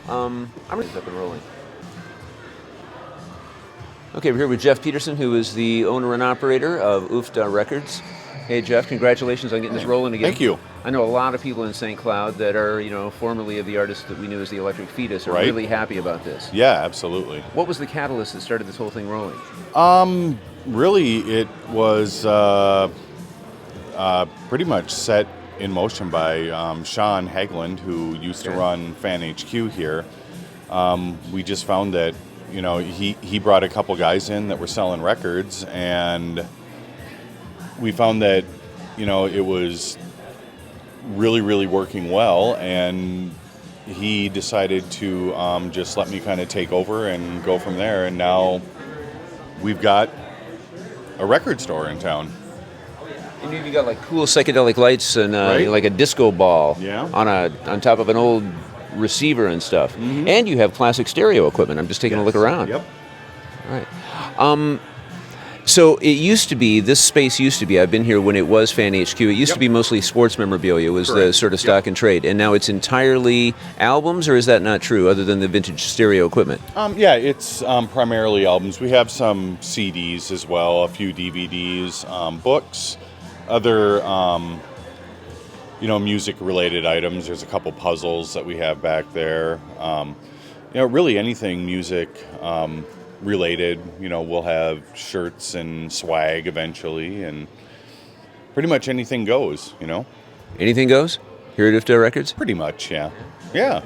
I'm ready to up and rolling. Okay, we're here with Jeff Peterson, who is the owner and operator of Ufda Records. Hey, Jeff, congratulations on getting this rolling again. Thank you. I know a lot of people in St. Cloud that are, formerly of the artists that we knew as the Electric Fetus are Right. really happy about this. Yeah, absolutely. What was the catalyst that started this whole thing rolling? Really, it was pretty much set in motion by Sean Hagland, who used to run Fan HQ here. We just found that, he brought a couple guys in that were selling records, and we found that, it was really, really working well, and he decided to just let me kind of take over and go from there, and now we've got a record store in town. And you got like cool psychedelic lights and Right. like a disco ball Yeah. on top of an old receiver and stuff. And you have classic stereo equipment. I'm just taking a look around. Yep. All right. So it used to be, this space used to be, I've been here when it was Fan HQ, it used to be mostly sports memorabilia, was the Correct. sort of stock and trade, and now it's entirely albums, or is that not true, other than the vintage stereo equipment? Yeah, it's primarily albums. We have some CDs as well, a few DVDs, books, other music-related items. There's a couple puzzles that we have back there. Really anything music related. We'll have shirts and swag eventually, and pretty much anything goes. Anything goes here at Ufda Records? Pretty much, yeah. Yeah.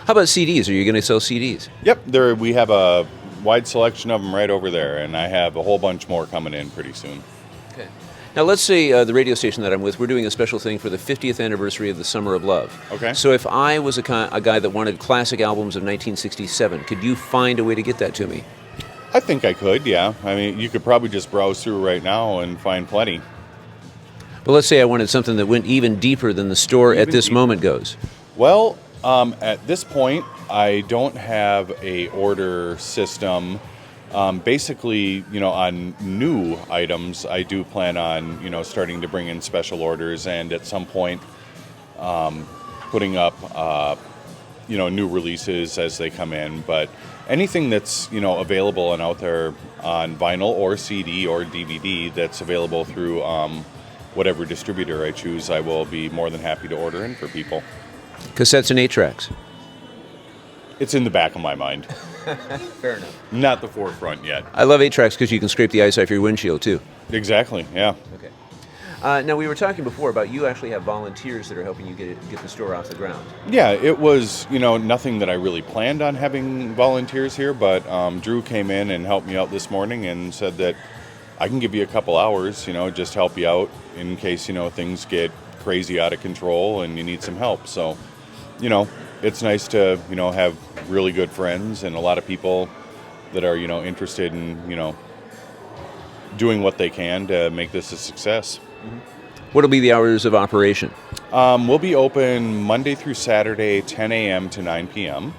How about CDs? Are you going to sell CDs? Yep. We have a wide selection of them right over there, and I have a whole bunch more coming in pretty soon. Okay. Now, let's say the radio station that I'm with, we're doing a special thing for the 50th anniversary of the Summer of Love. Okay. So if I was a guy that wanted classic albums of 1967, could you find a way to get that to me? I think I could, yeah. I mean, you could probably just browse through right now and find plenty. But let's say I wanted something that went even deeper than the store at this moment goes. Well, at this point, I don't have a order system. Basically, on new items, I do plan on, starting to bring in special orders, and at some point, putting up, new releases as they come in. But anything that's, available and out there on vinyl or CD or DVD that's available through whatever distributor I choose, I will be more than happy to order in for people. Cassettes and 8-tracks. It's in the back of my mind. Fair enough. Not the forefront yet. I love 8-tracks because you can scrape the ice off your windshield, too. Exactly, yeah. Okay. Now, we were talking before about you actually have volunteers that are helping you get the store off the ground. Yeah, it was, nothing that I really planned on having volunteers here, but Drew came in and helped me out this morning and said that I can give you a couple hours, just help you out in case, things get crazy out of control and you need some help. So, it's nice to, have really good friends and a lot of people that are, interested in, doing what they can to make this a success. What'll be the hours of operation? We'll be open Monday through Saturday, 10 a.m. to 9 p.m.,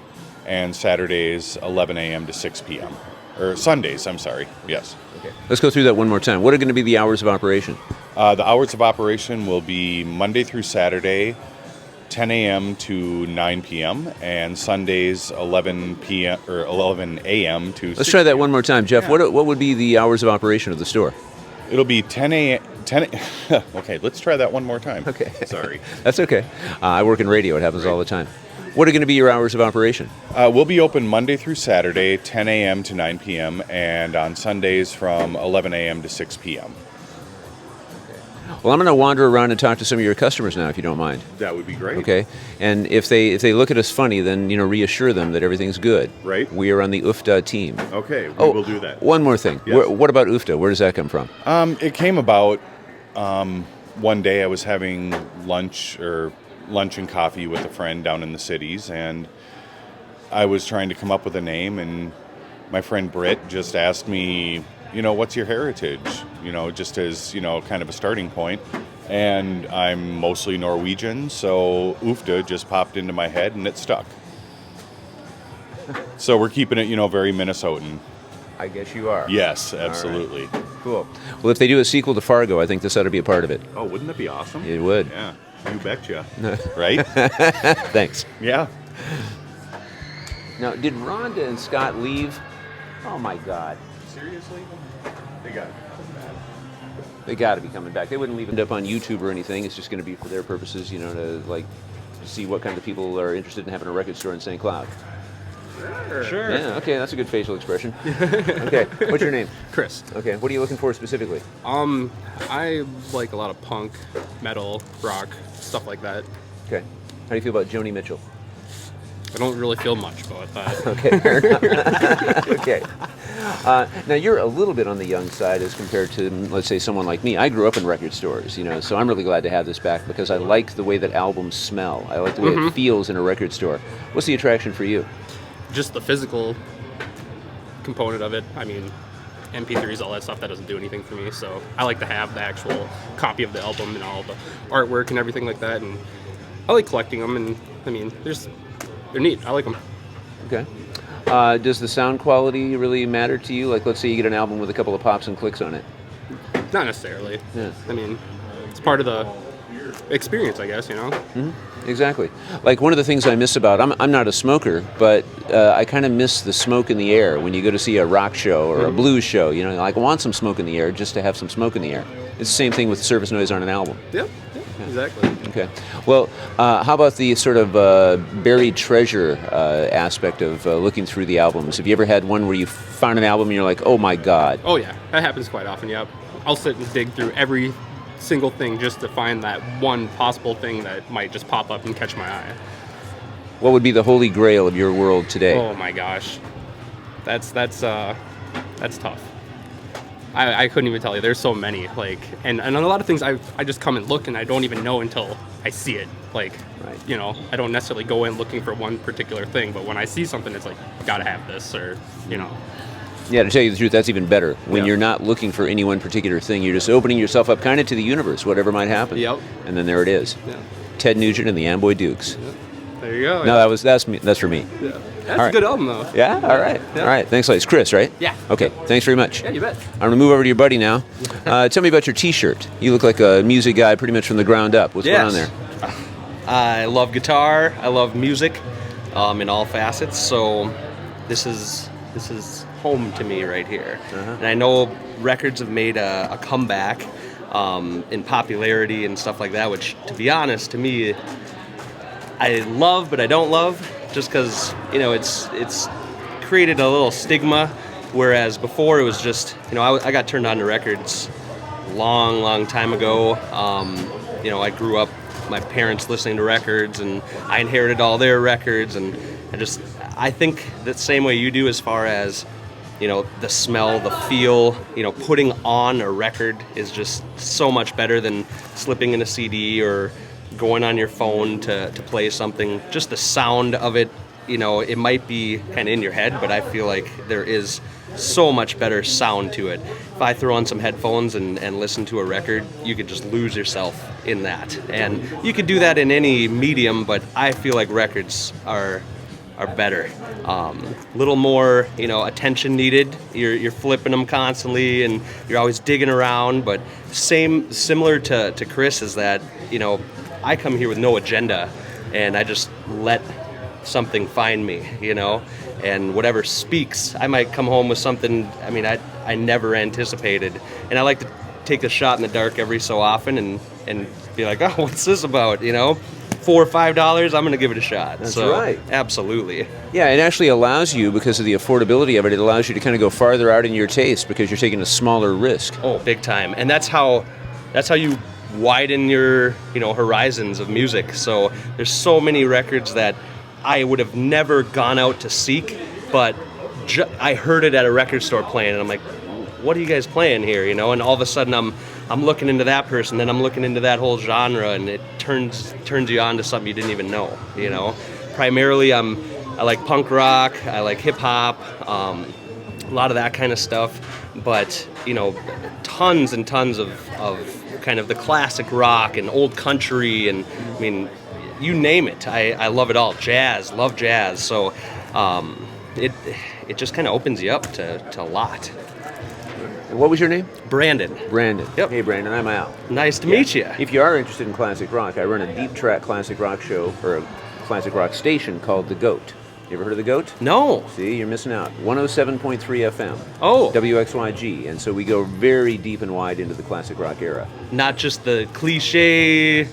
and Saturdays, 11 a.m. to 6 p.m. Or Sundays, I'm sorry, yes. Okay. Let's go through that one more time. What are going to be the hours of operation? The hours of operation will be Monday through Saturday, 10 a.m. to 9 p.m., and Sundays, 11 p.m. or 11 a.m. to 6 Let's try that p.m. one more time. Jeff, Yeah. what would be the hours of operation of the store? It'll be 10 a.m. Okay, let's try that one more time. Okay. Sorry. That's okay. I work in radio. It happens all the time. What are going to be your hours of operation? We'll be open Monday through Saturday, 10 a.m. to 9 p.m., and on Sundays from 11 a.m. to 6 p.m. Well, I'm going to wander around and talk to some of your customers now, if you don't mind. That would be great. Okay? And if they look at us funny, then, reassure them that everything's good. Right. We are on the Ufda team. Okay, we will do that. One more thing. Yes. What about Ufda? Where does that come from? It came about one day I was having lunch and coffee with a friend down in the cities, and I was trying to come up with a name, and my friend Britt just asked me, what's your heritage? Just as, kind of a starting point. And I'm mostly Norwegian, so Ufda just popped into my head and it stuck. So we're keeping it, very Minnesotan. I guess you are. Yes, absolutely. Right. Cool. Well, if they do a sequel to Fargo, I think this ought to be a part of it. Oh, wouldn't that be awesome? It would. Yeah, you betcha. Right? Thanks. Yeah. Now, did Rhonda and Scott leave? Oh my God. Seriously? They got it. They got to be coming back. They wouldn't leave it up on YouTube or anything. It's just going to be for their purposes, you know, to like see what kind of people are interested in having a record store in St. Cloud. Sure. Yeah, okay, that's a good facial expression. Okay, what's your name? Chris. Okay, what are you looking for specifically? I like a lot of punk, metal, rock, stuff like that. Okay, how do you feel about Joni Mitchell? I don't really feel much about that. Okay, fair enough. Okay. Now you're a little bit on the young side as compared to, let's say, someone like me. I grew up in record stores, you know, so I'm really glad to have this back because I like the way that albums smell. I like the way it feels in a record store. What's the attraction for you? Just the physical component of it. I mean, MP3s, all that stuff, that doesn't do anything for me. So I like to have the actual copy of the album and all the artwork and everything like that. And I like collecting them. And I mean, they're neat. I like them. Okay. Does the sound quality really matter to you? Like, let's say you get an album with a couple of pops and clicks on it. Not necessarily. Yeah. I mean, it's part of the experience, I guess, you know? Mm-hmm. Exactly. Like, one of the things I miss about, I'm not a smoker, but I kind of miss the smoke in the air when you go to see a rock show or a blues show. You know, like, I want some smoke in the air just to have some smoke in the air. It's the same thing with surface noise on an album. Yep. Exactly. Okay. Well, how about the sort of buried treasure aspect of looking through the albums? Have you ever had one where you found an album and you're like, oh my God? Oh, yeah. That happens quite often, yep. I'll sit and dig through every single thing just to find that one possible thing that might just pop up and catch my eye. What would be the holy grail of your world today? Oh my gosh. That's tough. I couldn't even tell you. There's so many. Like, and a lot of things I just come and look and I don't even know until I see it. Like, Right. you know, I don't necessarily go in looking for one particular thing, but when I see something, it's like, gotta have this, or, you know. Yeah, to tell you the truth, that's even better. When Yeah. you're not looking for any one particular thing, you're just opening yourself up kind of to the universe, whatever might happen. Yep. And then there it is. Yeah. Ted Nugent and the Amboy Dukes. There you go. No, that's me. That's for me. Yeah. That's All right. a good album, though. Yeah. All right. Yeah. All right. Thanks, a lot. It's Chris, right? Yeah. Okay. Thanks very much. Yeah, you bet. I'm gonna move over to your buddy now. Tell me about your T-shirt. You look like a music guy, pretty much from the ground up. What's going on there? I love guitar. I love music, in all facets. So, this is home to me right here. And I know records have made a comeback in popularity and stuff like that. Which, to be honest, to me, I love, but I don't love, just because, you know, it's created a little stigma. Whereas before it was just, you know, I got turned on to records long time ago. You know, I grew up, my parents listening to records, and I inherited all their records, and I think the same way you do, as far as, you know, the smell, the feel, you know, putting on a record is just so much better than slipping in a CD or going on your phone to play something. Just the sound of it, you know, it might be kind of in your head, but I feel like there is so much better sound to it. If I throw on some headphones and listen to a record, you could just lose yourself in that. And you could do that in any medium, but I feel like records are better. Little more, you know, attention needed. You're flipping them constantly, and you're always digging around. But similar to Chris, is that, you know, I come here with no agenda, and I just let something find me, you know, and whatever speaks. I might come home with something, I mean, I never anticipated, and I like to take a shot in the dark every so often and be like, oh, what's this about, you know? $4 or $5, I'm going to give it a shot. That's so, right. Absolutely. Yeah, it actually allows you, because of the affordability of it, it allows you to kind of go farther out in your taste because you're taking a smaller risk. Oh, big time. And that's how you widen your, you know, horizons of music. So there's so many records that I would have never gone out to seek, but I heard it at a record store playing, and I'm like, what are you guys playing here, you know? And all of a sudden I'm looking into that person, then I'm looking into that whole genre, and it turns you on to something you didn't even know, you know? Primarily I like punk rock, I like hip hop, a lot of that kind of stuff, but, you know, tons and tons of kind of the classic rock and old country, and I mean, you name it. I love it all. Jazz, love jazz. So it just kind of opens you up to a lot. And what was your name? Brandon. Brandon. Yep. Hey, Brandon, I'm Al. Nice to meet you. If you are interested in classic rock, I run a deep track classic rock show, or a classic rock station called The Goat. You ever heard of the Goat? No. See, you're missing out. 107.3 FM. Oh. WXYG. And so we go very deep and wide into the classic rock era. Not just the cliche.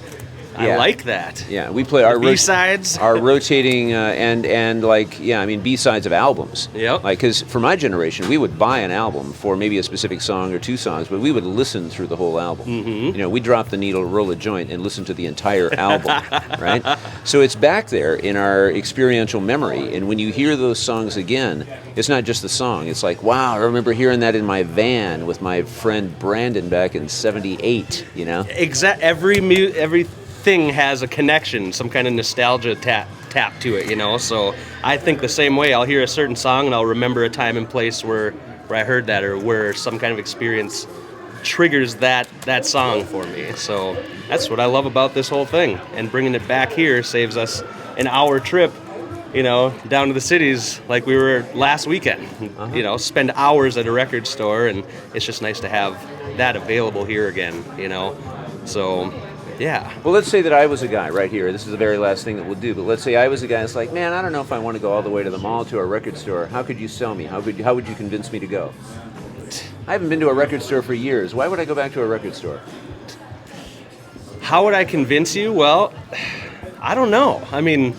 I Yeah. like that. Yeah, we play our B-sides. our rotating and like B-sides of albums. Yep. Like, because for my generation, we would buy an album for maybe a specific song or two songs, but we would listen through the whole album. Mm-hmm. We drop the needle, roll a joint, and listen to the entire album, right? So it's back there in our experiential memory, and when you hear those songs again, it's not just the song. It's like, wow, I remember hearing that in my van with my friend Brandon back in '78. Everything has a connection, some kind of nostalgia tap to it, So I think the same way. I'll hear a certain song and I'll remember a time and place where I heard that, or where some kind of experience triggers that song for me. So that's what I love about this whole thing. And bringing it back here saves us an hour trip, down to the cities like we were last weekend. Spend hours at a record store, and it's just nice to have that available here again, So, yeah. Well, let's say that I was a guy right here. This is the very last thing that we'll do. But let's say I was a guy that's like, man, I don't know if I want to go all the way to the mall to a record store. How could you sell me? How would you convince me to go? I haven't been to a record store for years. Why would I go back to a record store? How would I convince you? Well, I don't know. I mean,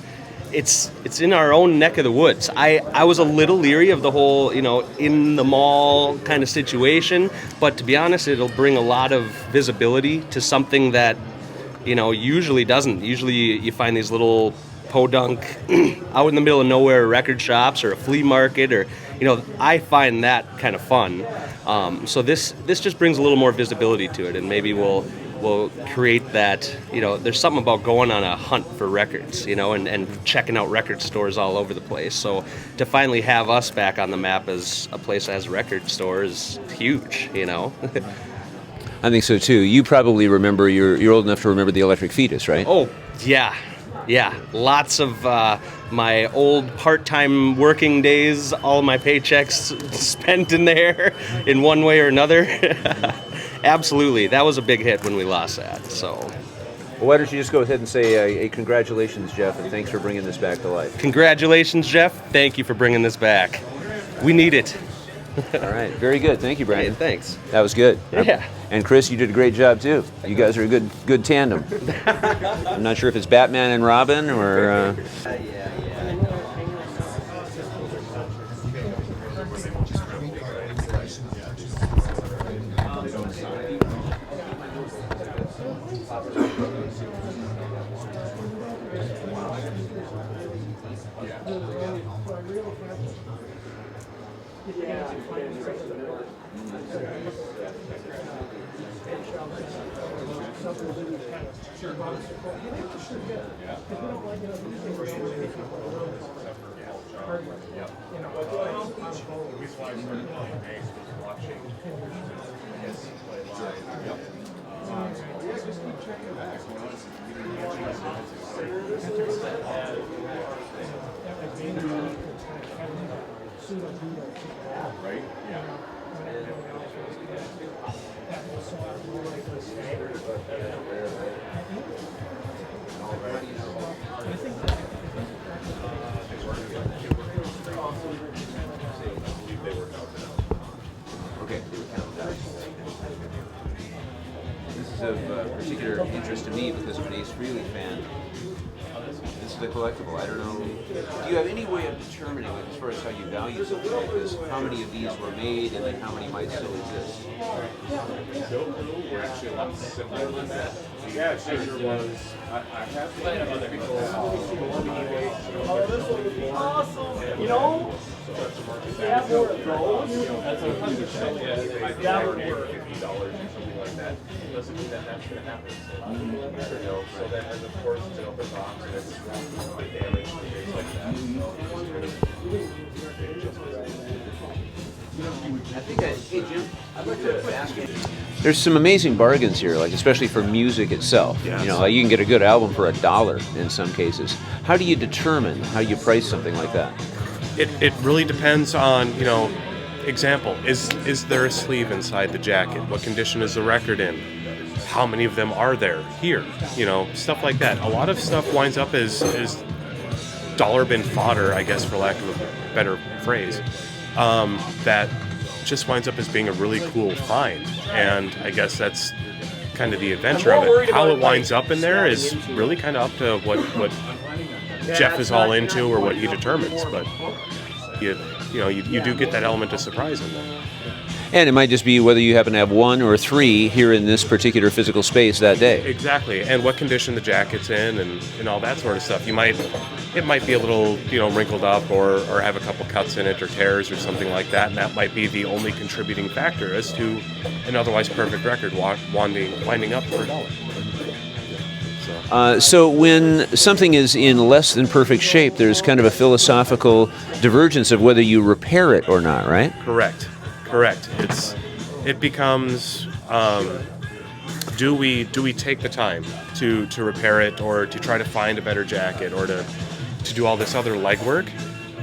it's in our own neck of the woods. I was a little leery of the whole, in the mall kind of situation. But to be honest, it'll bring a lot of visibility to something that usually doesn't. Usually you find these little podunk out in the middle of nowhere record shops or a flea market, or I find that kind of fun. So this just brings a little more visibility to it, and maybe we'll create that. There's something about going on a hunt for records, and checking out record stores all over the place. So to finally have us back on the map as a place that has a record store is huge, I think so too. You probably remember, you're old enough to remember the Electric Fetus, right? Oh, yeah. Lots of my old part-time working days, all my paychecks spent in there in one way or another. Absolutely. That was a big hit when we lost that. So, Well, why don't you just go ahead and say a congratulations, Jeff, and thanks for bringing this back to life. Congratulations, Jeff. Thank you for bringing this back. We need it. All right. Very good. Thank you, Brandon. Hey, thanks. That was good. Yeah. And Chris, you did a great job too. You guys are a good tandem. I'm not sure if it's Batman and Robin or. Okay. This is of particular interest to me because I'm an Ace Frehley fan. This is a collectible. I don't know. Do you have any way of determining, like, as far as how you value something like this, how many of these were made and then how many might still exist? We're actually a lot simpler than that. Yeah, sure. Was I have some other people on eBay. Awesome. You know? Yeah, more of those. That's a $100. That would work. $50 or something like that. Doesn't mean that that's going to happen. So then, as of course, it's an open box and it's damaged and things like that. Hey Jim, I'd like to ask you. There's some amazing bargains here, like especially for music itself. Yes. Like you can get a good album for $1 in some cases. How do you determine how you price something like that? It really depends on, example, is there a sleeve inside the jacket? What condition is the record in? How many of them are there here? Stuff like that. A lot of stuff winds up as dollar bin fodder, I guess, for lack of a better phrase, that just winds up as being a really cool find. And I guess that's kind of the adventure of it. How it winds up in there is really kind of up to what Jeff is all into or what he determines. But you do get that element of surprise in there. And it might just be whether you happen to have 1 or 3 here in this particular physical space that day. Exactly, and what condition the jacket's in and all that sort of stuff. It might be a little, wrinkled up or have a couple cuts in it or tears or something like that, and that might be the only contributing factor as to an otherwise perfect record winding up for $1. So when something is in less than perfect shape, there's kind of a philosophical divergence of whether you repair it or not, right? Correct. It becomes, do we take the time to repair it or to try to find a better jacket or to do all this other legwork,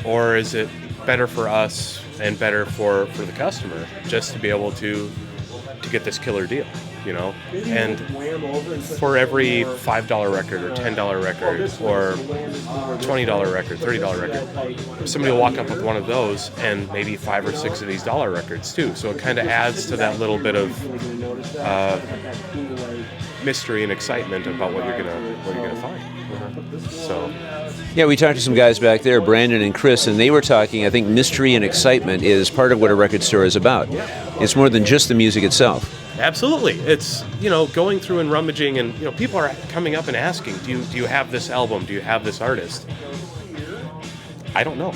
or is it better for us and better for the customer just to be able to get this killer deal, And for every $5 record or $10 record or $20 record, $30 record, somebody will walk up with one of those and maybe 5 or 6 of these dollar records too. So it kind of adds to that little bit of mystery and excitement about what you're gonna find. So. Yeah, we talked to some guys back there, Brandon and Chris, and they were talking, I think mystery and excitement is part of what a record store is about. It's more than just the music itself. Absolutely. It's, going through and rummaging, and, people are coming up and asking, do you have this album? Do you have this artist? I don't know.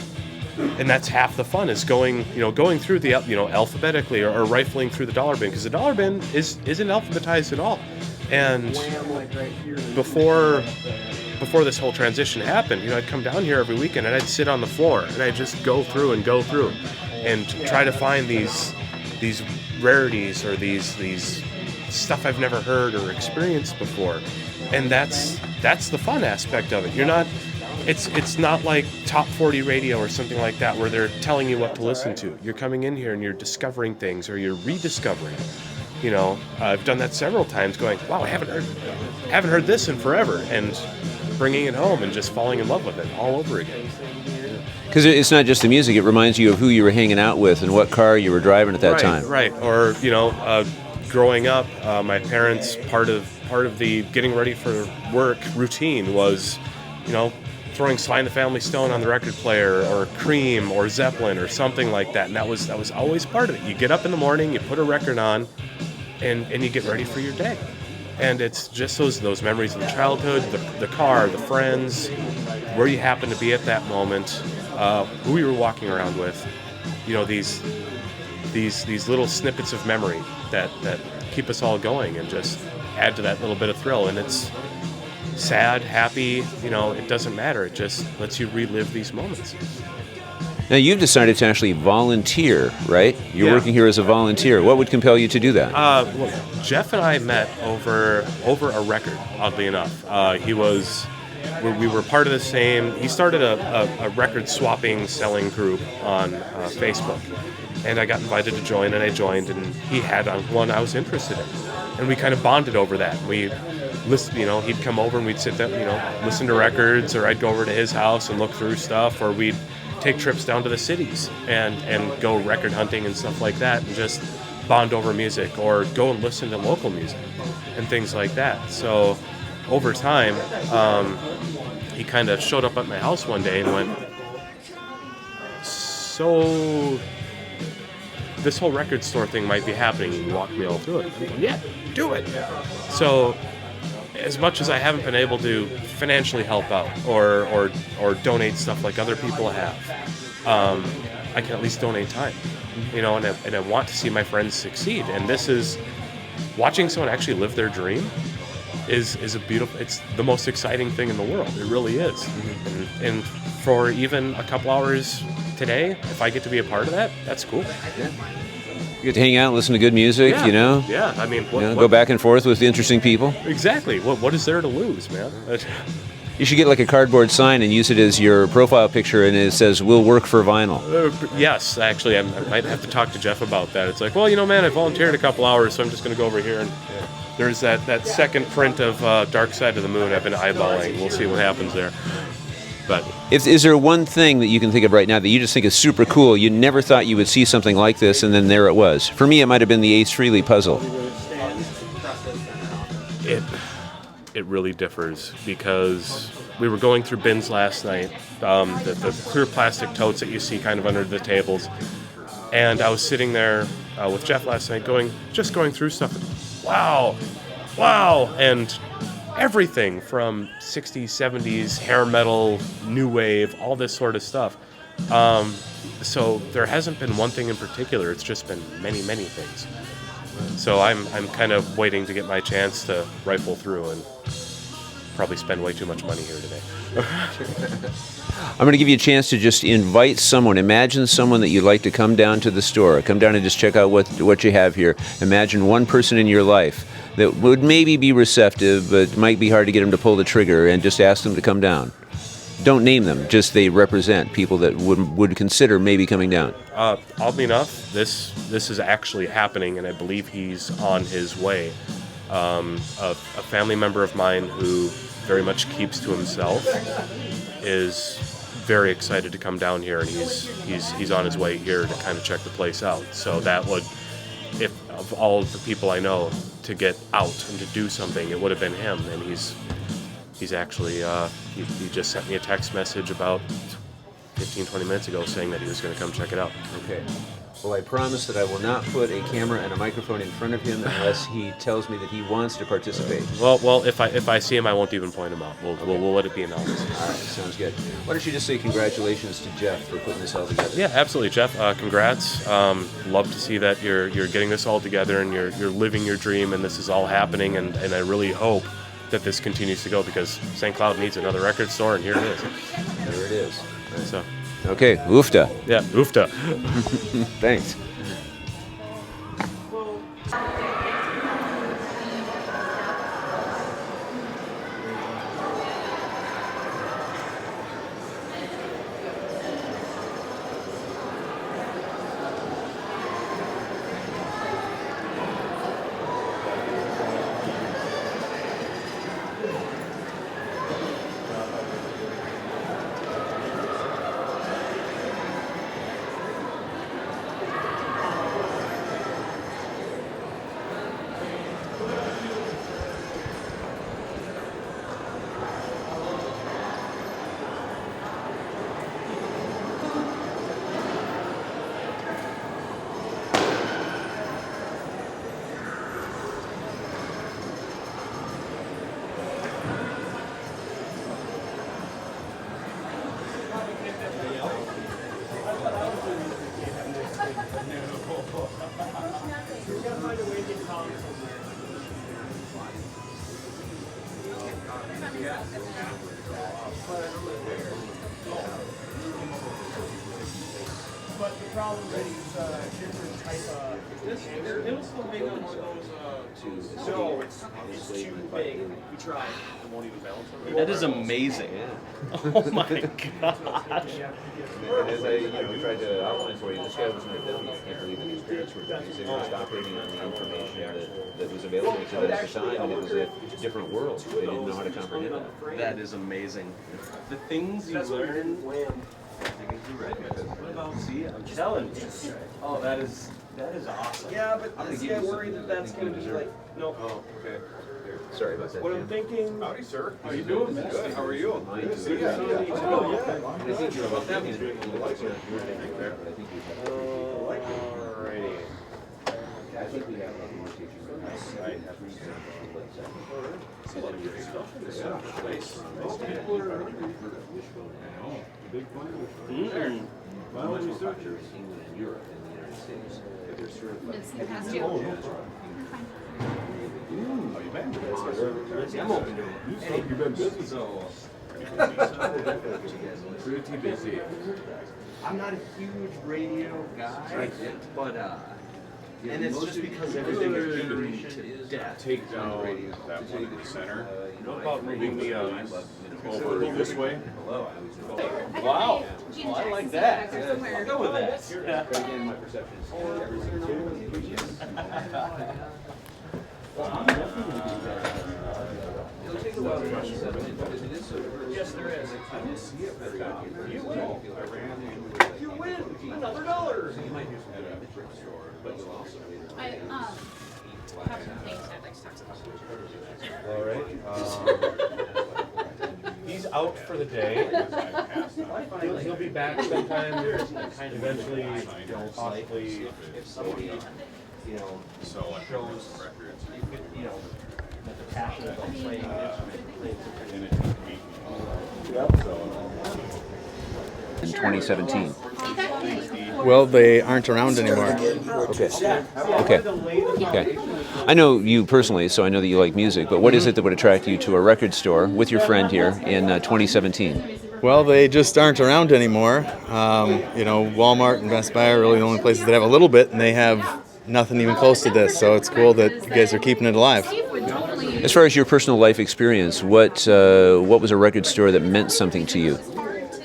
And that's half the fun, is going through the, alphabetically or rifling through the dollar bin, because the dollar bin isn't alphabetized at all. And before this whole transition happened, I'd come down here every weekend and I'd sit on the floor and I'd just go through and try to find these rarities or these stuff I've never heard or experienced before. And that's the fun aspect of it. It's not like Top 40 radio or something like that where they're telling you what to listen to. You're coming in here and you're discovering things, or you're rediscovering. I've done that several times, going, wow, I haven't heard this in forever, and bringing it home and just falling in love with it all over again. Because it's not just the music; it reminds you of who you were hanging out with and what car you were driving at that time. Right. Or growing up, my parents, part of the getting ready for work routine was, throwing Sly and the Family Stone on the record player, or Cream, or Zeppelin, or something like that, and that was always part of it. You get up in the morning, you put a record on, and you get ready for your day. And it's just those memories of the childhood, the car, the friends, where you happen to be at that moment, who you were walking around with, these little snippets of memory that keep us all going and just add to that little bit of thrill. And it's sad, happy, it doesn't matter. It just lets you relive these moments. Now, you've decided to actually volunteer, right? You're working here as a volunteer. What would compel you to do that? Well, Jeff and I met over a record, oddly enough. We were part of the same. He started a record swapping, selling group on Facebook. And I got invited to join, and I joined, and he had one I was interested in. And we kind of bonded over that. We listened, he'd come over and we'd sit down, listen to records, or I'd go over to his house and look through stuff, or we'd take trips down to the cities and go record hunting and stuff like that, and just bond over music, or go and listen to local music and things like that. So over time, he kind of showed up at my house one day and went, so this whole record store thing might be happening, and he walked me all through it. I'm going, yeah, do it. So as much as I haven't been able to financially help out or donate stuff like other people have, I can at least donate time, and I want to see my friends succeed. And this is, watching someone actually live their dream is a beautiful, it's the most exciting thing in the world. It really is. Mm-hmm. And for even a couple hours today, if I get to be a part of that, that's cool. Yeah. You get to hang out, listen to good music, Yeah, I mean, go back and forth with interesting people. Exactly. What is there to lose, man? You should get like a cardboard sign and use it as your profile picture, and it says, "We'll work for vinyl." Yes, actually, I might have to talk to Jeff about that. It's like, well, man, I volunteered a couple hours, so I'm just going to go over here. And there's that second print of Dark Side of the Moon I've been eyeballing. We'll see what happens there. But Is there one thing that you can think of right now that you just think is super cool? You never thought you would see something like this, and then there it was. For me, it might have been the Ace Frehley puzzle. it really differs because we were going through bins last night, the clear plastic totes that you see kind of under the tables, and I was sitting there with Jeff last night just going through stuff. Wow, and everything from 60s, 70s, hair metal, new wave, all this sort of stuff. So there hasn't been one thing in particular. It's just been many, many things. So I'm kind of waiting to get my chance to rifle through and probably spend way too much money here today. I'm going to give you a chance to just invite someone. Imagine someone that you'd like to come down to the store. Come down and just check out what you have here. Imagine one person in your life that would maybe be receptive, but might be hard to get them to pull the trigger, and just ask them to come down. Don't name them, just they represent people that would consider maybe coming down. Oddly enough, this is actually happening, and I believe he's on his way. A family member of mine who very much keeps to himself is very excited to come down here, and he's on his way here to kind of check the place out. So that would, if of all the people I know to get out and to do something, it would have been him. And he's actually he just sent me a text message about 15-20 minutes ago saying that he was going to come check it out. Okay. Well, I promise that I will not put a camera and a microphone in front of him unless he tells me that he wants to participate. Well, if I see him, I won't even point him out. We'll let it be anonymous. All right, sounds good. Why don't you just say congratulations to Jeff for putting this all together? Yeah, absolutely, Jeff. Congrats. Love to see that you're getting this all together and you're living your dream, and this is all happening. And I really hope that this continues to go, because St. Cloud needs another record store, and here it is. There it is. Right. So, okay, Ufda. yeah, Ufda. Thanks. But the problem is different type of. It'll still make one of those. No, it's too big. We tried. It won't even balance. That is amazing. Oh my gosh. And as I tried to outline for you, this guy was in the film. I can't believe that his parents were doing this. They were just operating on the information that was available to them at the time, and it was a different world. They didn't know how to comprehend it. That is amazing. The things you learn. See, I'm telling you. Oh, that is awesome. Yeah, but this guy worried that that's going to be like, no. Oh, okay. Sorry about that. What I'm thinking. Howdy, sir. How you doing? Good. How are you? Good to see you. Oh, yeah. I think you're about that was doing a little bit there, but I think you have. Alrighty. I think we have a lot more teachers. I have Biology researchers in England and Europe and the United States. They're certified. How you been? You've been busy. So. Pretty busy. I'm not a huge radio guy, but and it's just because everything is beaten to death. Take down that one in the center. What about moving the over this way? Wow, well, I like that. I'll go with that. Again, my perception is Yes, there is. You win another $1. I have some things I'd like to talk about. All right. He's out for the day. He'll be back sometime eventually, possibly. If somebody, shows, that they're passionate about playing an instrument, In 2017. Well, they aren't around anymore. Okay. I know you personally, so I know that you like music, but what is it that would attract you to a record store with your friend here in 2017? Well, they just aren't around anymore. Walmart and Best Buy are really the only places that have a little bit, and they have nothing even close to this. So it's cool that you guys are keeping it alive. As far as your personal life experience, what was a record store that meant something to you?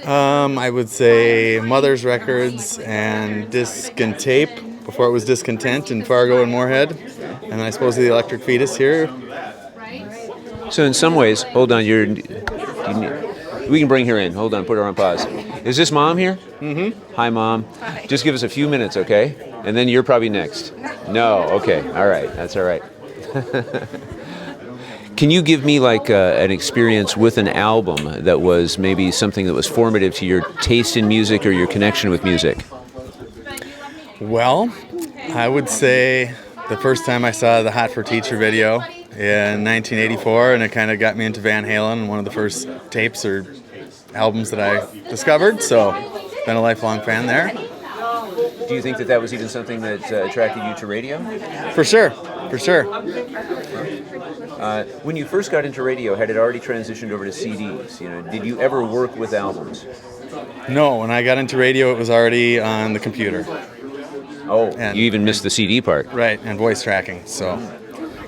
I would say Mother's Records and Disc and Tape before it was Discontent in Fargo and Moorhead, and I suppose the Electric Fetus here. So in some ways, hold on, we can bring her in. Hold on, put her on pause. Is this Mom here? Mm-hmm. Hi, Mom. Hi. Just give us a few minutes, okay? And then you're probably next. No, okay, all right, that's all right. Can you give me like an experience with an album that was maybe something that was formative to your taste in music or your connection with music? Well, I would say the first time I saw the Hot for Teacher video in 1984, and it kind of got me into Van Halen, one of the first tapes or albums that I discovered, so been a lifelong fan there. Do you think that that was even something that attracted you to radio? For sure, for sure. When you first got into radio, had it already transitioned over to CDs? Did you ever work with albums? No, when I got into radio, it was already on the computer. Oh, and you even missed the CD part. Right, and voice tracking, so.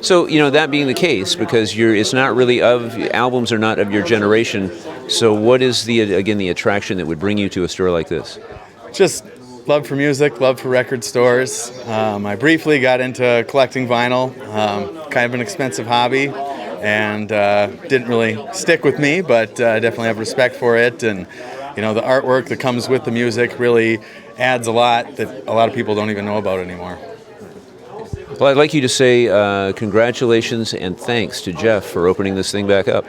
So, that being the case, because it's not really albums are not of your generation, so what is the attraction that would bring you to a store like this? Just love for music, love for record stores. I briefly got into collecting vinyl, kind of an expensive hobby, and didn't really stick with me, but definitely have respect for it. And the artwork that comes with the music really adds a lot that a lot of people don't even know about anymore. Well, I'd like you to say congratulations and thanks to Jeff for opening this thing back up.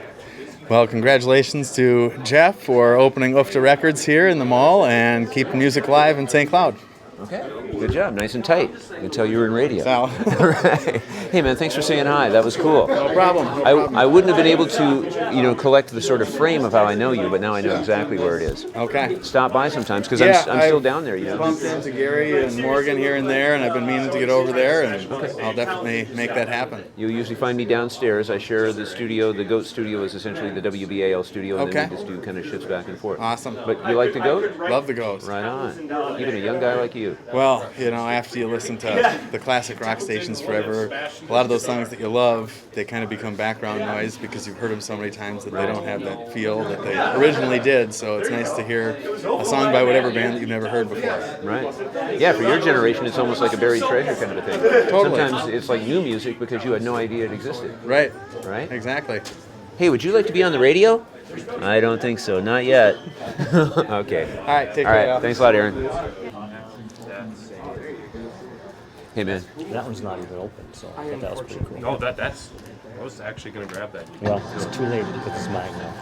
Well, congratulations to Jeff for opening Ufda Records here in the mall and keeping music live in St. Cloud. Okay, good job. Nice and tight. I can tell you were in radio. So. Right. Hey, man, thanks for saying hi. That was cool. No problem. I wouldn't have been able to, collect the sort of frame of how I know you, but now I know exactly where it is. Okay. Stop by sometimes, because I'm still down there, bumped into Gary and Morgan here and there, and I've been meaning to get over there, and I'll definitely make that happen. You'll usually find me downstairs. I share the studio. The GOAT studio is essentially the WBAL studio, and then we just do kind of shifts back and forth. Awesome. But you like the GOAT? Love the GOAT. Right on. Even a young guy like you. Well, after you listen to the classic rock stations forever, a lot of those songs that you love, they kind of become background noise because you've heard them so many times that they don't have that feel that they originally did. So it's nice to hear a song by whatever band that you've never heard before. Right. Yeah, for your generation, it's almost like a buried treasure kind of a thing. Totally. Sometimes it's like new music because you had no idea it existed. Right. Right? Exactly. Hey, would you like to be on the radio? I don't think so. Not yet. Okay. All right. Take care. All right. Thanks a lot, Aaron. Hey, man. That one's not even open, so I thought that was pretty cool. No, I was actually going to grab that. Well, it's too late because it's mine now.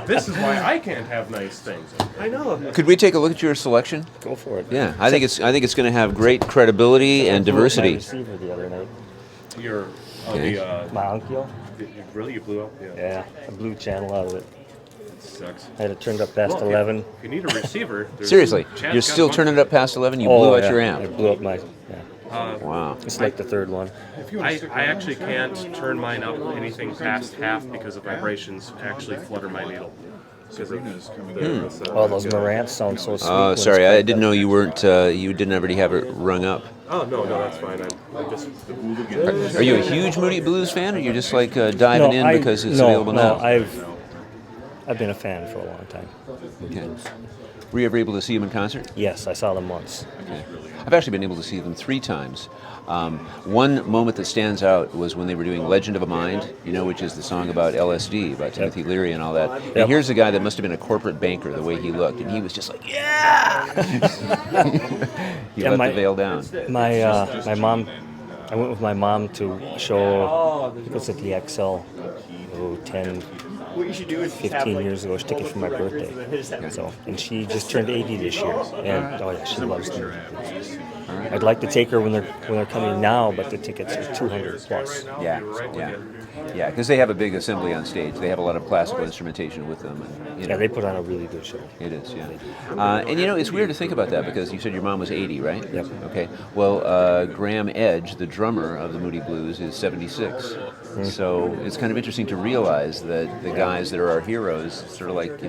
This is why I can't have nice things. I know. Could we take a look at your selection? Go for it. Yeah, I think it's going to have great credibility and diversity. I received the other night. Your My Onkyo? Really, you blew up? Yeah, I blew channel out of it. Sucks. I had it turned up past 11. If you need a receiver, Seriously, you're still turning it up past 11? You blew out your amp? I blew up my. Wow. It's like the third one. I actually can't turn mine up anything past half because the vibrations actually flutter my needle. All those Marantz sound so sweet. Oh, sorry, I didn't know you weren't. You didn't already have it rung up. Oh no, that's fine. I'm just. Are you a huge Moody Blues fan, or you just like diving in because it's available now? I've been a fan for a long time. Okay. Were you ever able to see them in concert? Yes, I saw them once. Okay. I've actually been able to see them 3 times. One moment that stands out was when they were doing Legend of a Mind, which is the song about LSD, about Timothy Leary and all that. And here's a guy that must have been a corporate banker, the way he looked, and he was just like, yeah! He let the veil down. My mom, I went with my mom to a show, I think it was at the XL, 10, 15 years ago. She took it for my birthday. So, and she just turned 80 this year, and oh yeah, she loves the music. I'd like to take her when they're coming now, but the tickets are 200 plus. Yeah, because they have a big assembly on stage. They have a lot of classical instrumentation with them. And, Yeah, they put on a really good show. It is, yeah. And it's weird to think about that because you said your mom was 80, right? Yep. Okay. Well, Graham Edge, the drummer of the Moody Blues, is 76. So it's kind of interesting to realize that the guys that are our heroes, sort of like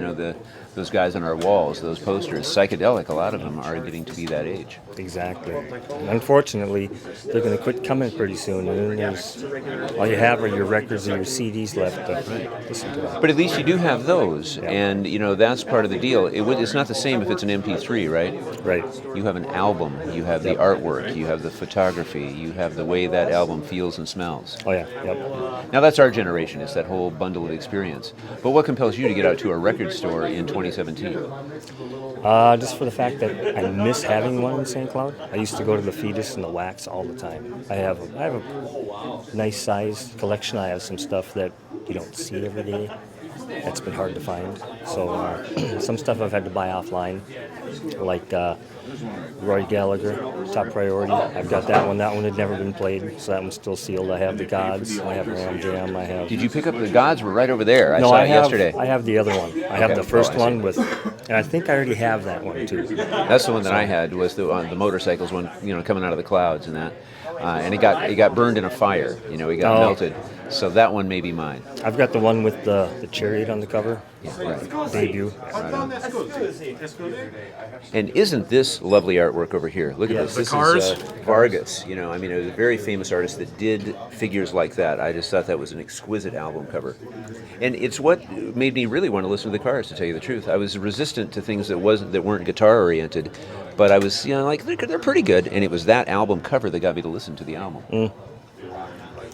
those guys on our walls, those posters, psychedelic. A lot of them are getting to be that age. Exactly. And unfortunately, they're going to quit coming pretty soon, and then there's all you have are your records and your CDs left to listen to. But at least you do have those, and that's part of the deal. It's not the same if it's an MP3, right? Right. You have an album, you have the artwork, you have the photography, you have the way that album feels and smells. Oh yeah. Yep. Now that's our generation. It's that whole bundle of experience. But what compels you to get out to a record store in 2017? Just for the fact that I miss having one in St. Cloud. I used to go to the Fetus and the Wax all the time. I have a nice sized collection. I have some stuff that you don't see every day. That's been hard to find. So some stuff I've had to buy offline, like Roy Gallagher, Top Priority. I've got that one. That one had never been played, so that one's still sealed. I have the Gods. I have Ram Jam. I have. Did you pick up the Gods? Were right over there. I saw it yesterday. I have the other one. I have the first one with, and I think I already have that one too. That's the one that I had. Was the motorcycles one? Coming out of the clouds and that. And it got burned in a fire. It got melted. So that one may be mine. I've got the one with the chariot on the cover. Yeah, right. Debut. And isn't this lovely artwork over here? Look at this. This cars. is Vargas. It was a very famous artist that did figures like that. I just thought that was an exquisite album cover. And it's what made me really want to listen to the Cars, to tell you the truth. I was resistant to things that weren't guitar oriented, but I was like they're pretty good. And it was that album cover that got me to listen to the album.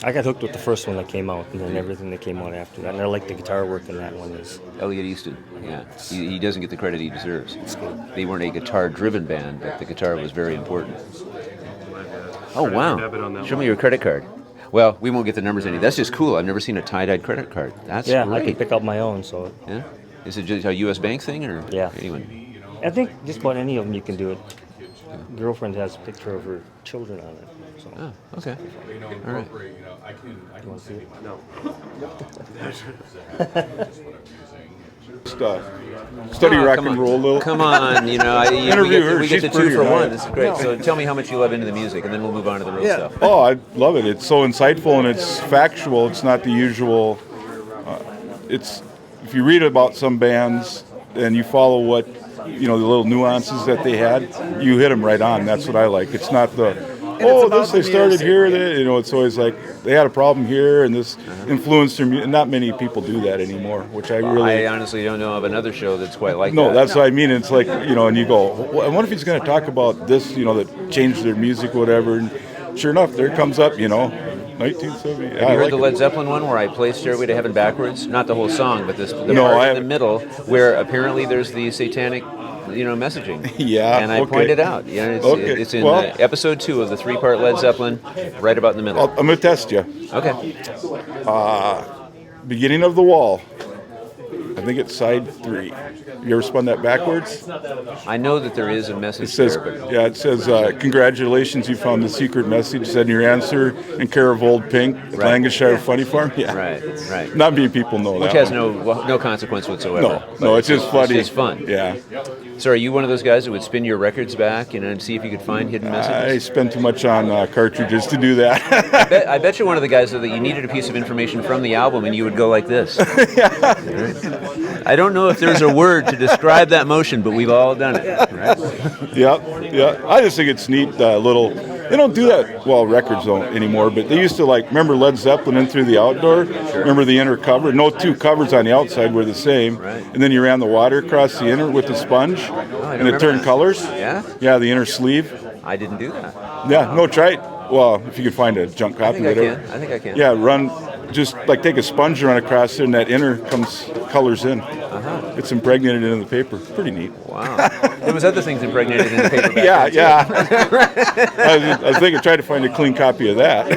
I got hooked with the first one that came out, and then everything that came out after that. And I like the guitar work in that one. Is Elliot Easton, yeah. He doesn't get the credit he deserves. It's good. They weren't a guitar-driven band, but the guitar was very important. Oh, wow. Show me your credit card. Well, we won't get the numbers any. That's just cool. I've never seen a tie-dyed credit card. That's yeah, great. I can pick up my own. So Yeah? Is it just a U.S. Bank thing, or Yeah. anyone? I think just about any of them you can do it. Girlfriend has a picture of her children on it. So. Oh, okay. All right. You want to see it? No. Study rock and roll, little. Come on, Interview her. we get She's the 2 pretty, for right? 1. This is great. So tell me how much you love Into the Music, and then we'll move on to the real stuff. Oh, I love it. It's so insightful and it's factual. It's not the usual. It's if you read about some bands and you follow what the little nuances that they had, you hit them right on. That's what I like. It's not they started here. It's always like they had a problem here and this influenced their music. Not many people do that anymore, which I honestly don't know of another show that's quite like that. No, that's what I mean. It's like, and you go, well, I wonder if he's going to talk about this, that changed their music, whatever. And sure enough, there it comes up, 1970. Have you heard the Led Zeppelin one where I play Stairway to Heaven backwards? Not the whole song, but the part in the middle where apparently there's the satanic messaging. Yeah. And I pointed out. It's in episode 2 of the 3-part Led Zeppelin, right about in the middle. I'm going to test you. Okay. Beginning of the Wall. I think it's side 3. You ever spun that backwards? I know that there is a message it says, there. It says, congratulations, you found the secret message. Send your answer in care of Old Pink, Lancashire Funny Farm. Yeah. Right. Not many people know that. Which has no consequence whatsoever. No, it's just funny. It's just fun. Yeah. So are you one of those guys that would spin your records back and see if you could find hidden messages? I spend too much on cartridges to do that. I bet you're one of the guys that you needed a piece of information from the album and you would go like this. I don't know if there's a word to describe that motion, but we've all done it. Right? Yeah. I just think it's neat, They don't do that, well, records don't anymore, but they used to, like, remember Led Zeppelin In Through the Outdoor? Remember the inner cover? No two covers on the outside were the same. Right. And then you ran the water across the inner with the sponge, and it turned colors. Yeah? Yeah, the inner sleeve. I didn't do that. Yeah, no, try it. Well, if you could find a junk copy, whatever. I think I can. Yeah, just like take a sponge and run across there, and that inner colors in. It's impregnated into the paper. Pretty neat. Wow. There was other things impregnated in the paper back Yeah, then, too. yeah. I was thinking, try to find a clean copy of that.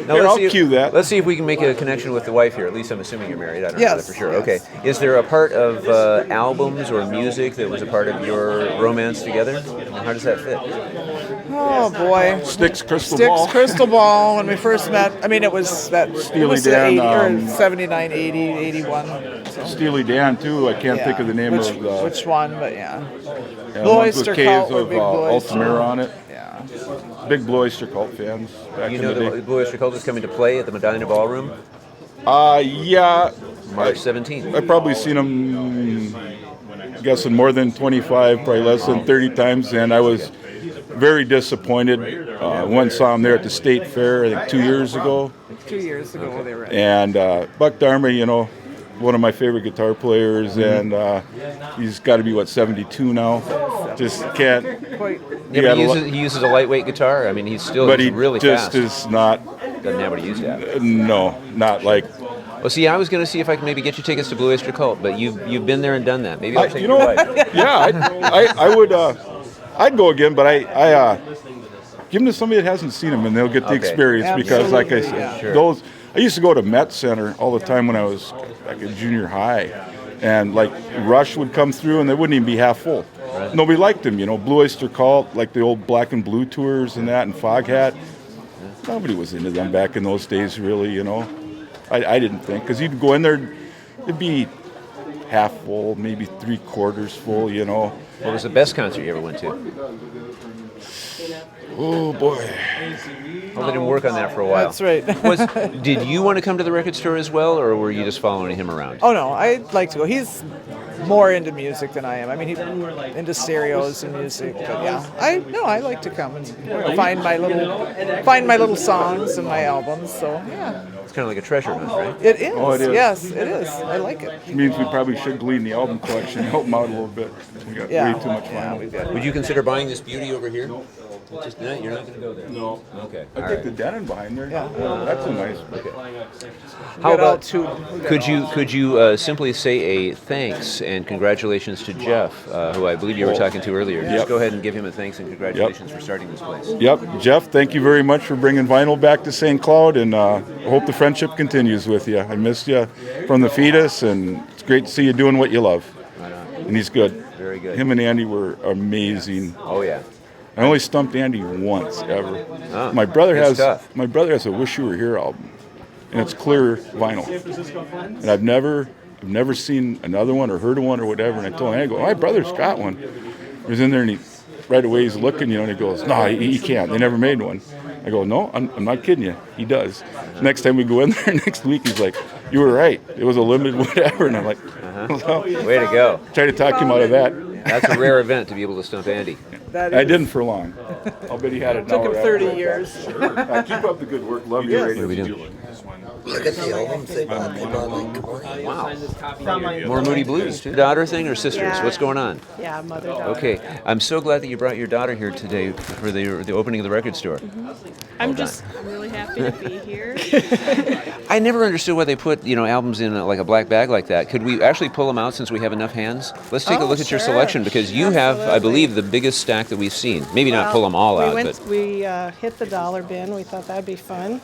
Now, Here, I'll see if- cue that. Let's see if we can make a connection with the wife here. At least I'm assuming you're married. I don't know Yes, that for sure. yes. Okay. Is there a part of albums or music that was a part of your romance together? And how does that fit? Oh boy. Sticks Crystal Sticks Ball. Crystal Ball when we first met. I mean, it was that Steely it was Dan, 80, or 79, 80, 81. So. Steely Dan too. I can't think of the name which, of the. which one, but yeah. Yeah, Blue ones with Oyster K's Cult or of Big Blue Oyster. Altamira on it. Yeah. Big Blue Oyster Cult fans back You in know the the day. Blue Oyster Cult is coming to play at the Medina Ballroom Yeah. March 17th. I've probably seen them, guessing more than 25, probably less than 30 times, and I was very disappointed. Went and saw them there at the State Fair, I think 2 years ago. 2 years ago they were. And Buck Dharma, one of my favorite guitar players, and he's got to be, 72 now? Just can't. Quite. Yeah, but he uses a lightweight guitar. I mean, he's really just fast. is not. Doesn't have what he used to have. No, not like. Well, see, I was going to see if I could maybe get you tickets to Blue Oyster Cult, but you've been there and done that. Maybe I'll take your wife. Yeah, I would. I'd go again, but I give them to somebody that hasn't seen them, and they'll get the experience because, like I said, those. I used to go to Met Center all the time when I was like in junior high, and like Rush would come through, and they wouldn't even be half full. Right. Nobody liked them, Blue Oyster Cult, like the old Black and Blue tours and that, and Foghat. Nobody was into them back in those days, really. I didn't think, because you'd go in there, it'd be half full, maybe 3/4 full. What was the best concert you ever went to? Oh boy. Well, they didn't work on that for a while. That's right. Did you want to come to the record store as well, or were you just following him around? Oh no, I'd like to go. He's more into music than I am. I mean, he's into stereos and music. But yeah, I like to come and find my little songs and my albums. So yeah. It's kind of like a treasure hunt, right? It is. Oh, it is. Yes, it is. I like it. It means we probably should glean the album collection, help them out a little bit. We got way too much fun. Would you consider buying this beauty over here? Just no, you're not going to go there. No. Okay. I think the Denon behind there. Yeah. That's a nice. Okay. How about could you simply say a thanks and congratulations to Jeff, who I believe you were talking to earlier? Just go ahead and give him a thanks and congratulations for starting this place. Yep, Jeff. Thank you very much for bringing vinyl back to St. Cloud, and I hope the friendship continues with you. I missed you from the fetus, and it's great to see you doing what you love. Right on. And he's good. Very good. Him and Andy were amazing. Oh yeah. I only stumped Andy once ever. Oh, my brother that's has tough. My brother has a Wish You Were Here album, and it's clear vinyl. And I've never seen another one or heard of one or whatever. And I told him, I go, my brother's got one. He was in there, and he right away he's looking, and he goes, no, he can't. They never made one. I go, no, I'm not kidding you. He does. Next time we go in there next week, he's like, you were right. It was a limited whatever. And I'm like, well, way to go. Try to talk him out of that. That's a rare event to be able to stump Andy. I didn't for long. I'll bet he had it. Took him 30 years. Keep up the good work. Love your radio. What are we doing? Look at the albums they bought. They bought like Wow. More Moody Blues, too. Daughter thing or sisters? Yeah. What's going on? Yeah, mother-daughter. Okay. I'm so glad that you brought your daughter here today for the opening of the record store. I'm just really happy to be here. I never understood why they put albums in like a black bag like that. Could we actually pull them out since we have enough hands? Let's take a look at your selection because you have, I believe, the biggest stack that we've seen. Maybe not pull them all out, but We hit the dollar bin. We thought that'd be fun.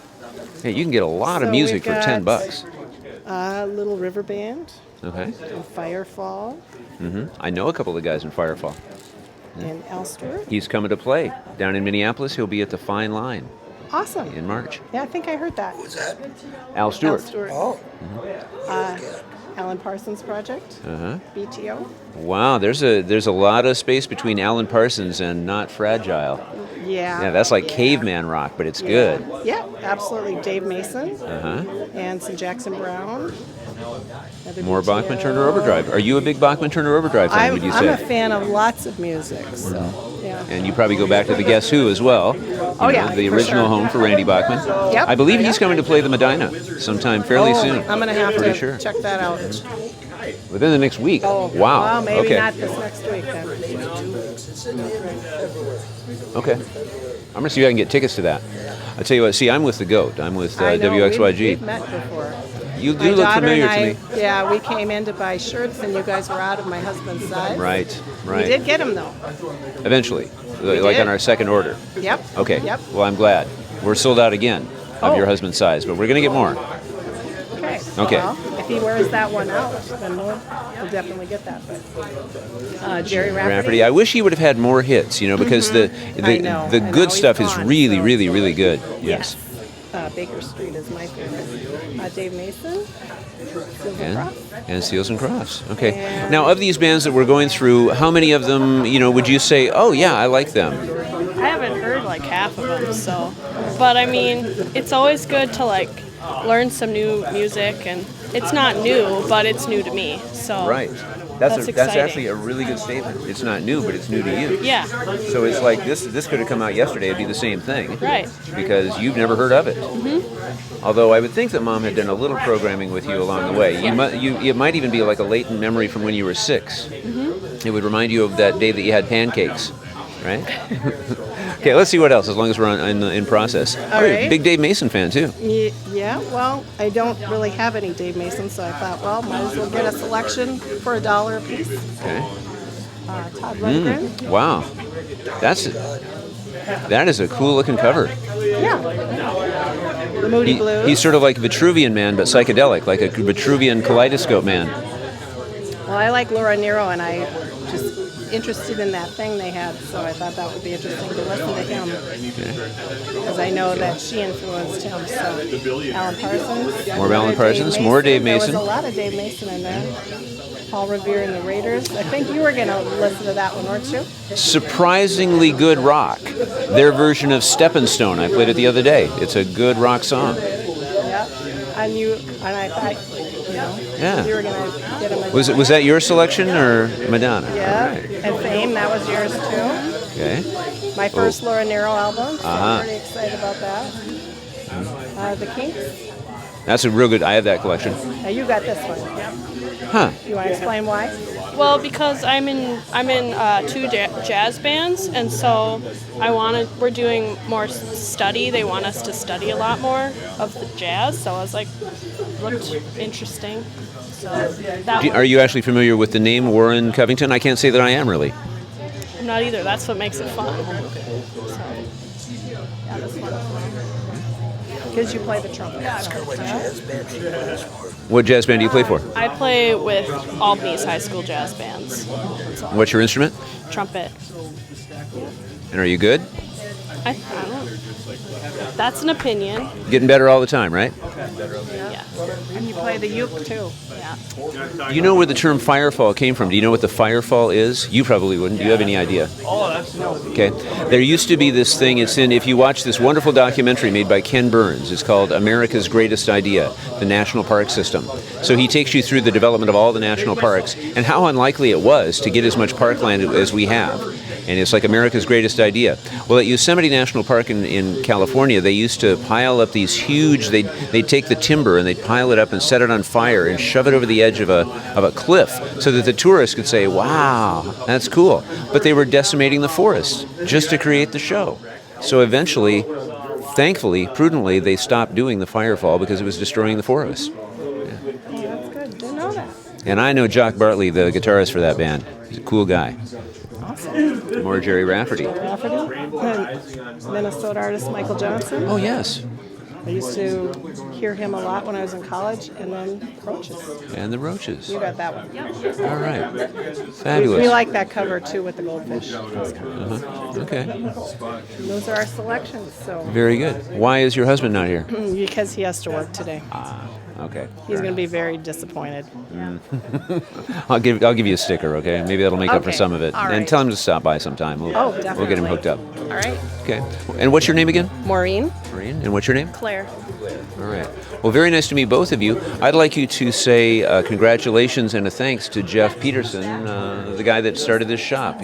hey, you can get a lot of So music for we've $10. Little River Band, Okay. and Firefall, I know a couple of guys in Firefall. and Elster. He's coming to play down in Minneapolis. He'll be at the Fine Line Awesome. in March. Yeah, I think I heard that. Al Stewart. Al Stewart. Oh. Alan Parsons Project, Uh-huh. BTO. Wow, there's a lot of space between Alan Parsons and Not Fragile. Yeah. Yeah, that's like caveman rock, but it's good. Yeah, absolutely. Dave Mason Uh-huh. and some Jackson Brown. Another More BTO. Bachman Turner Overdrive. Are you a big Bachman Turner Overdrive fan, would you I'm say? a fan of lots of music, so Yeah. And you probably go back to the Guess Who as well. Oh, yeah, The for original sure. home for Randy Bachman. Yep. I believe he's coming to play the Medina sometime fairly soon. I'm going to have Pretty to sure. check that out. Within the next week. Oh, Wow. well, maybe Okay. not this next week then. Okay. I'm gonna see if I can get tickets to that. I'll tell you what. See, I'm with the GOAT. I'm with I know, WXYG. We've met before. You My do look daughter familiar and to me. Yeah, we came in to buy shirts, and you guys were out of my husband's size. Right. Right. We did get them though. Eventually, We like did. on our second order. Yep. Okay. Yep. Well, I'm glad. We're sold out again of Oh. your husband's size, but we're gonna get more. Okay. Okay. Well, if he wears that one out, then we'll definitely get that. But Jerry Rafferty. I wish he would have had more hits, because I the know, the I know, good he's stuff is gone, really, so- really, really good. Yes. Baker Street is my favorite. Dave Mason. Silver And, Cross. and Seals and Crofts. Okay. And- Now, of these bands that we're going through, how many of them, would you say, oh yeah, I like them? I haven't heard like half of them, so. But I mean, it's always good to like learn some new music, and it's not new, but it's new to me. So. Right. That's exciting. actually a really good statement. It's not new, but it's new to you. Yeah. So it's like this could have come out yesterday. It'd be the same thing. Right. Because you've never heard of it. Mhm. Although I would think that Mom had done a little programming with you along the way. It might even be like a latent memory from when you were 6. Mhm. It would remind you of that day that you had pancakes, right? Okay, let's see what else. As long as we're in process. All you're a right. big Dave Mason fan too. Yeah, well, I don't really have any Dave Mason, so I thought, well, might as well get a selection for $1 a piece. Okay. Todd Rundgren. Wow, that is a cool looking cover. Yeah. The Moody Blues. He's sort of like Vitruvian Man, but psychedelic, like a Vitruvian kaleidoscope man. Well, I like Laura Nero, and I just interested in that thing they had, so I thought that would be interesting to listen to him. Because I know that she influenced him. So, Alan Parsons. More Alan Dave Parsons, more Dave Mason. There was a lot of Dave Mason in there. Paul Revere and the Raiders. I think you were going to listen to that one, weren't you? Surprisingly good rock. Their version of Steppin' Stone. I played it the other day. It's a good rock song. Yeah. And I thought, Yeah. you were going to get him. Was that your selection or Madonna? Yeah. All right. And Fame, that was yours too. Okay. My first Laura Nero album, so Uh-huh. I'm pretty excited about that. The Kinks. That's a real good. I have that collection. Now you got this one. Huh. You want to explain why? Well, because I'm in 2 jazz bands, and so we're doing more study. They want us to study a lot more of the jazz. So I was like, looked interesting. So that Are you actually familiar with the name Warren Covington? I can't say that I am really. I'm not either. That's what makes it fun. So, Yeah, this one. Because you play the trumpet. What jazz band do you play for? I play with Albany's high school jazz bands. So, What's your instrument? trumpet. And are you good? I don't. That's an opinion. Getting better all the time, right? Yeah. And you play the uke too. Yeah. Do you know where the term firefall came from? Do you know what the firefall is? You probably wouldn't. Do you have any idea? Oh, that's Okay. There used to be this thing, if you watch this wonderful documentary made by Ken Burns, it's called America's Greatest Idea, the National Park System. So he takes you through the development of all the national parks and how unlikely it was to get as much parkland as we have. And it's like America's greatest idea. Well, at Yosemite National Park in California, they used to pile up these huge, they'd take the timber and they'd pile it up and set it on fire and shove it over the edge of a cliff so that the tourists could say, wow, that's cool. But they were decimating the forest just to create the show. So eventually, thankfully, prudently, they stopped doing the firefall because it was destroying the forest. Oh, that's good. Didn't know that. And I know Jock Bartley, the guitarist for that band. He's a cool guy. Awesome. More Jerry Rafferty. Rafferty. And Minnesota artist Michael Johnson. Oh, yes. I used to hear him a lot when I was in college, and then Roaches. And the Roaches. You got that one. All right. Fabulous. We like that cover too with the goldfish. Okay. Those are our selections. So Very good. Why is your husband not here? because he has to work today. Okay. He's going to be very disappointed. I'll give you a sticker, okay? Maybe that'll make up for Okay. some of it. All And right. tell him to stop by sometime. We'll get him definitely. hooked up. All right. Okay. And what's your name again? Maureen. Maureen. And what's your name? Claire. All right. Well, very nice to meet both of you. I'd like you to say congratulations and a thanks to Jeff Peterson, the guy that started this shop.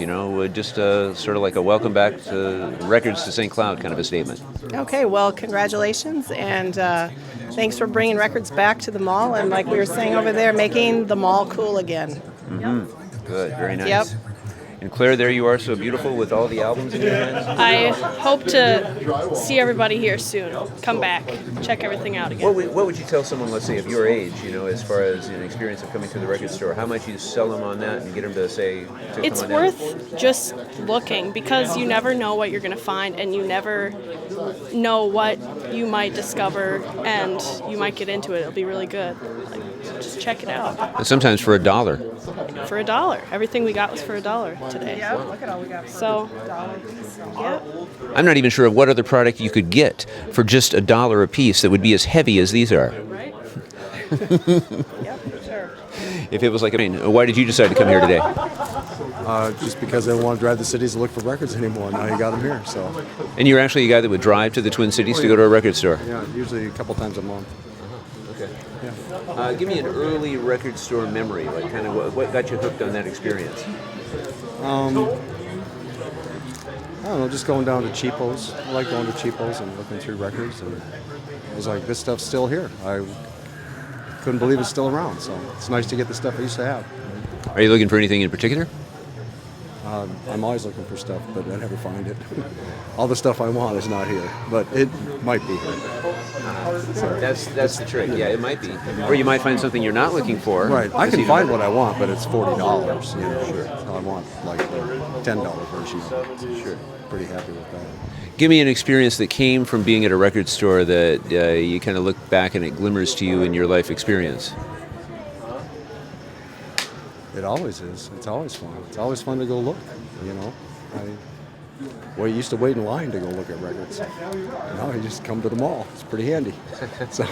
Just sort of like a welcome back to Records to St. Cloud kind of a statement. Okay, well, congratulations, and thanks for bringing records back to the mall, and like we were saying over there, making the mall cool again. Mm-hmm. Good, very nice. Yep. And Claire, there you are, so beautiful with all the albums in your hands. I hope to see everybody here soon. Come back, check everything out again. What would you tell someone, let's say, of your age, as far as an experience of coming to the record store? How much you sell them on that and get them to say, to It's come on worth just looking because you never know what you're going to find and you never know what you might discover and you might get into it. It'll be really good. Just check it out. And sometimes for $1. For $1. Everything we got was for $1 today. Yeah, look at all we got for So, yep. I'm not even sure of what other product you could get for just $1 a piece that would be as heavy as these are. Right? Yep, sure. If it was like, why did you decide to come here today? Just because I didn't want to drive the cities to look for records anymore. Now you got them here, so. And you're actually a guy that would drive to the Twin Cities to go to a record store? Yeah, usually a couple times a month. Okay. Yeah. Give me an early record store memory, like kind of what got you hooked on that experience? I don't know, just going down to Cheapos. I like going to Cheapos and looking through records, and it was like, this stuff's still here. I couldn't believe it's still around, so it's nice to get the stuff I used to have. Are you looking for anything in particular? I'm always looking for stuff, but I never find it. All the stuff I want is not here, but it might be here. So that's the trick. Yeah, it might be. Or you might find something you're not looking for. Right. I can find what I want, but it's $40. Sure. I want like the $10 version of it. Sure. Pretty happy with that. Give me an experience that came from being at a record store that you kind of look back and it glimmers to you in your life experience. It always is. It's always fun. It's always fun to go look, We used to wait in line to go look at records. Now you just come to the mall. It's pretty handy. So,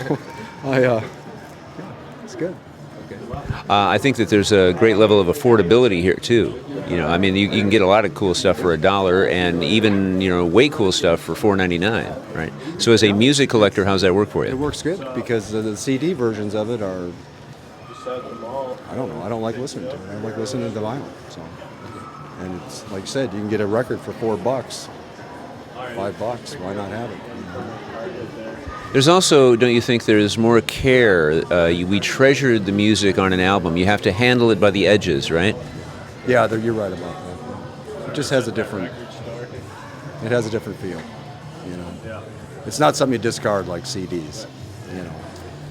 it's good. I think that there's a great level of affordability here too. You can get a lot of cool stuff for $1, and even way cool stuff for $4.99, right? So as a music collector, how's that work for you? It works good because the CD versions of it are. I don't know. I don't like listening to it. I like listening to the vinyl. So, and it's like I said, you can get a record for $4, $5. Why not have it? There's also, don't you think, there's more care? We treasured the music on an album. You have to handle it by the edges, right? Yeah, you're right about that. It just has a different. It has a different feel. It's not something you discard like CDs.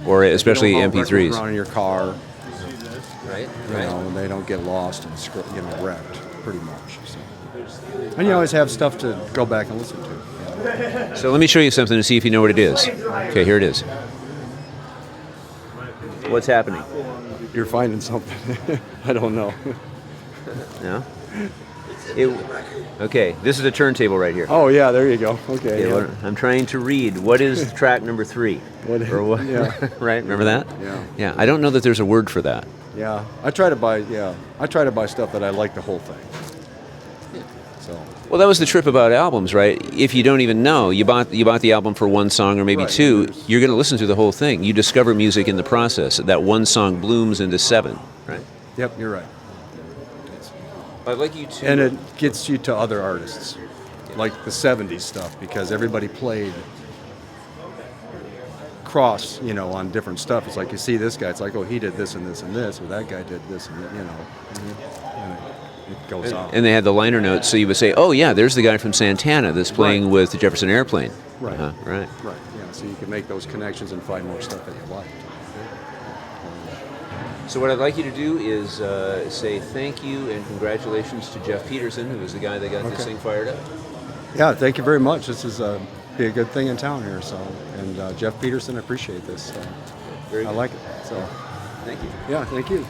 Or especially MP3s. Around in your car. Right. And they don't get lost and wrecked, pretty much. So. And you always have stuff to go back and listen to. So let me show you something to see if you know what it is. Okay, here it is. What's happening? You're finding something. I don't know. No? Okay, this is a turntable right here. Oh, yeah, there you go. Okay. Yeah. I'm trying to read. What is track number 3? What? Yeah. Right, remember that? Yeah. Yeah, I don't know that there's a word for that. Yeah, I try to buy stuff that I like the whole thing. Yeah. So. Well, that was the trip about albums, right? If you don't even know, you bought the album for one song or maybe two, you're going to listen to the whole thing. You discover music in the process. That one song blooms into 7, right? Yep, you're right. I'd like you to... And it gets you to other artists, like the 70s stuff, because everybody played cross, on different stuff. It's like you see this guy, it's like, oh, he did this and this and this, or that guy did this and that, and it goes on. And they had the liner notes, so you would say, oh, yeah, there's the guy from Santana that's playing with the Jefferson Airplane. Right. Right. Right, yeah, so you can make those connections and find more stuff that you like. So what I'd like you to do is say thank you and congratulations to Jeff Peterson, who was the guy that got this thing fired up. Yeah, thank you very much. This is be a good thing in town here. So, and Jeff Peterson, I appreciate this. Very good. I like it. So, thank you. Yeah, thank you.